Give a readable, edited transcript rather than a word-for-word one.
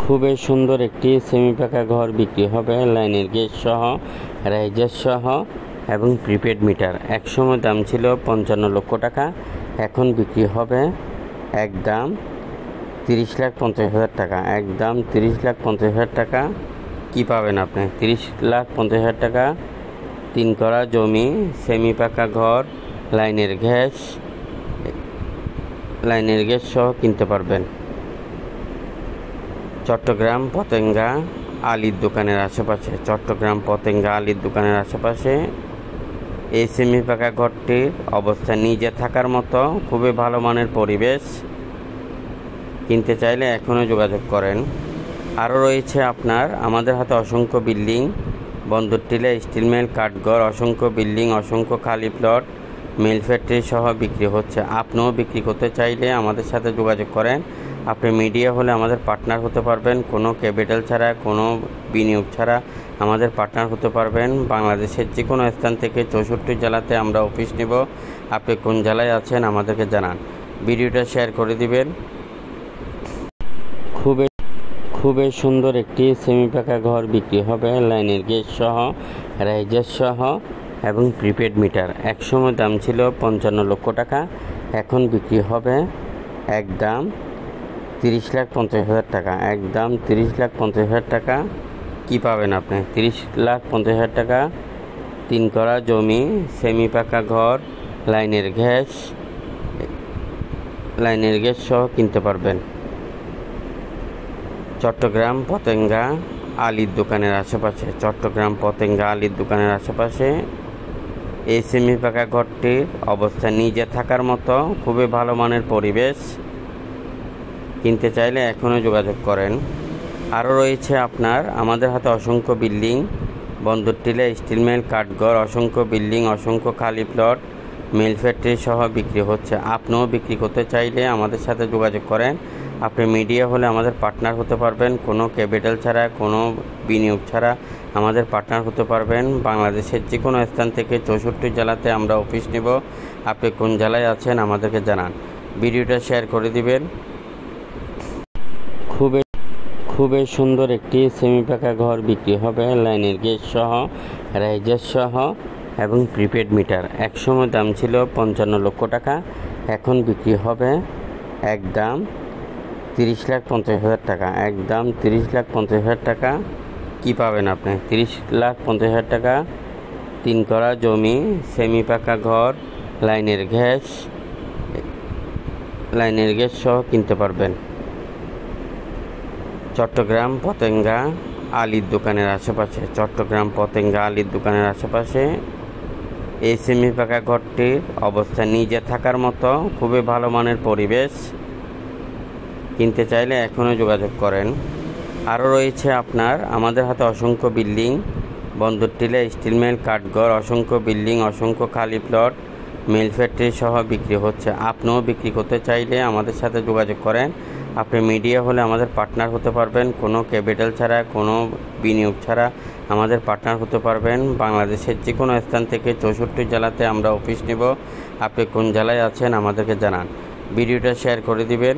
খুবই সুন্দর একটি সেমি পাকা ঘর বিক্রি হবে লাইনের গেট সহ, রাইজার সহ এবং প্রিপেড মিটার। একসময় দাম ছিল 55 লক্ষ টাকা, এখন বিক্রি হবে একদম 30,50,000 টাকা। একদম 30,50,000 টাকা। কি পাবেন আপনি? 30,50,000 টাকা 3 করা জমি, সেমি পাকা ঘর, লাইনের গ্যাস সহ কিনতে পারবেন। চট্টগ্রাম পতেঙ্গা আলীর দোকানের আশেপাশে, চট্টগ্রাম পতেঙ্গা আলীর দোকানের আশেপাশে এই সেমি পাকা ঘরটির অবস্থা নিজে থাকার মতো, খুবই ভালো মানের পরিবেশ। কিনতে চাইলে এখনও যোগাযোগ করেন। আরও রয়েছে আপনার আমাদের হাতে অসংখ্য বিল্ডিং, বন্দর টিলা, স্টিল মিল, কাঠঘর, অসংখ্য বিল্ডিং, অসংখ্য খালি প্লট, মিল ফ্যাক্টরি সহ বিক্রি হচ্ছে। আপনিও বিক্রি করতে চাইলে আমাদের সাথে যোগাযোগ করেন। আপনি মিডিয়া হলে আমাদের পার্টনার হতে পারবেন, কোনো ক্যাপিটাল ছাড়া, কোনো বিনিয়োগ ছাড়া আমাদের পার্টনার হতে পারবেন। বাংলাদেশের যে কোনো স্থান থেকে 64 জেলাতে আমরা অফিস নেব। আপনি কোন জেলায় আছেন আমাদেরকে জানান, ভিডিওটা শেয়ার করে দিবেন। খুবই সুন্দর একটি সেমি পাকা ঘর বিক্রি হবে লাইনের গেট সহ, রাইজার সহ এবং প্রিপেড মিটার। একসময় দাম ছিল 55 লক্ষ টাকা, এখন বিক্রি হবে একদম 30,50,000 টাকা। একদম 30,50,000 টাকা। কি পাবেন আপনি? 30,50,000 টাকা 3 করা জমি, সেমি পাকা ঘর, লাইনের গ্যাস সহ কিনতে পারবেন। চট্টগ্রাম পতেঙ্গা আলীর দোকানের আশেপাশে, চট্টগ্রাম পতেঙ্গা আলীর দোকানের আশেপাশে এই সেমি পাকা ঘরটির অবস্থা নিজে থাকার মতো, খুবই ভালো মানের পরিবেশ। কিনতে চাইলে এখনও যোগাযোগ করেন। আরও রয়েছে আপনার আমাদের হাতে অসংখ্য বিল্ডিং, বন্দর টিলা, স্টিল মিল, কাঠঘর, অসংখ্য বিল্ডিং, অসংখ্য খালি প্লট, মিল ফ্যাক্টরি সহ বিক্রি হচ্ছে। আপনিও বিক্রি করতে চাইলে আমাদের সাথে যোগাযোগ করেন। আপনি মিডিয়া হলে আমাদের পার্টনার হতে পারবেন, কোনো ক্যাপিটাল ছাড়া, কোনো বিনিয়োগ ছাড়া আমাদের পার্টনার হতে পারবেন। বাংলাদেশের যে কোনো স্থান থেকে 64 জেলাতে আমরা অফিস নেব। আপনি কোন জেলায় আছেন আমাদেরকে জানান, ভিডিওটা শেয়ার করে দিবেন। খুবই সুন্দর একটি সেমি পাকা ঘর বিক্রি হবে লাইনের গেট সহ, রাইজার সহ এবং প্রিপেড মিটার। একসময় দাম ছিল 55 লক্ষ টাকা, এখন বিক্রি হবে একদম 30,50,000 টাকা। একদম 30,50,000 টাকা। কি পাবেন আপনি? 30,50,000 টাকা 3 করা জমি, সেমি পাকা ঘর, লাইনের গ্যাস সহ কিনতে পারবেন। চট্টগ্রাম পতেঙ্গা আলীর দোকানের আশেপাশে, চট্টগ্রাম পতেঙ্গা আলীর দোকানের আশেপাশে এই সেমি পাকা ঘরটির অবস্থা নিজে থাকার মতো, খুবই ভালো মানের পরিবেশ। কিনতে চাইলে এখনও যোগাযোগ করেন। আরও রয়েছে আপনার আমাদের হাতে অসংখ্য বিল্ডিং, বন্দর টিলা, স্টিল মিল, কাঠঘর, অসংখ্য বিল্ডিং, অসংখ্য খালি প্লট, মিল ফ্যাক্টরি সহ বিক্রি হচ্ছে। আপনিও বিক্রি করতে চাইলে আমাদের সাথে যোগাযোগ করেন। আপনি মিডিয়া হলে আমাদের পার্টনার হতে পারবেন, কোনো ক্যাপিটাল ছাড়া, কোনো বিনিয়োগ ছাড়া আমাদের পার্টনার হতে পারবেন। বাংলাদেশের যে কোনো স্থান থেকে 64 জেলাতে আমরা অফিস নেব। আপনি কোন জেলায় আছেন আমাদেরকে জানান, ভিডিওটা শেয়ার করে দিবেন।